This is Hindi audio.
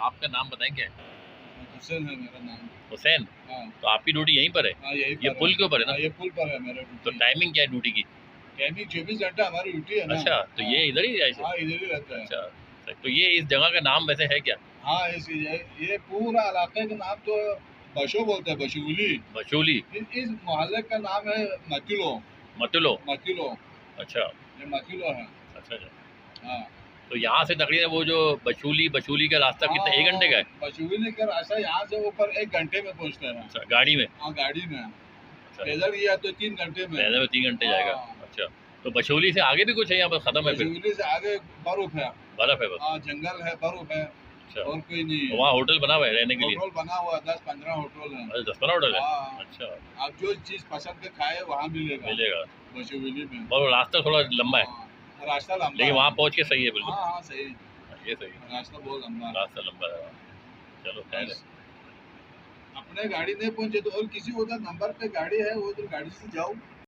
आपका नाम बताएं क्या है? हुसैन है मेरा नाम। हुसैन। हाँ तो आपकी ड्यूटी यहीं पर है? हाँ, यही ये पुल के ऊपर है ना? ये पुल पर है मेरा तो ड्यूटी। टाइमिंग क्या है ड्यूटी की? टाइमिंग 24 घंटा हमारी ड्यूटी है ना। अच्छा, तो ये इधर ही ऐसे? हाँ, इधर ही रहता है। अच्छा, तो ये इस जगह का नाम वैसे है क्या? हाँ, ये पूरा इलाके का नाम तो बशो बोलते हैं, बशूली। बशूली। इस मोहल्ले का नाम है मकिलो। मटुलो। मकिलो, अच्छा ये मकिलो है। अच्छा अच्छा। हाँ तो यहाँ से तकरीबन वो जो बशूली का रास्ता कितना, 1 घंटे का है? बशूली का रास्ता यहाँ से ऊपर 1 घंटे में पहुँचता है। अच्छा, गाड़ी में? हाँ, गाड़ी में। अच्छा, पैदल गया तो 3 घंटे में। पैदल में 3 घंटे जाएगा। हाँ। अच्छा, तो बशूली से आगे भी कुछ है यहाँ पर, खत्म है फिर? बशूली से आगे बर्फ है। बर्फ है बस? हाँ, जंगल है, बर्फ है अच्छा, और कोई नहीं तो है। वहाँ होटल बना हुआ है रहने के लिए? होटल बना हुआ 10-15 होटल है। अच्छा, 10-15 होटल है? हाँ, अच्छा, आप जो चीज पसंद के खाए वहाँ मिलेगा। मिलेगा। बशूली में। और रास्ता थोड़ा लंबा है, हाँ, रास्ता लंबा लेकिन है। वहाँ पहुँच के सही है बिल्कुल। हाँ हाँ, सही। ये सही है, रास्ता बहुत लंबा है। रास्ता लंबा है। चलो खैर है। अपने गाड़ी नहीं पहुंचे तो और किसी उधर नंबर पे गाड़ी है, वो उधर गाड़ी से जाओ।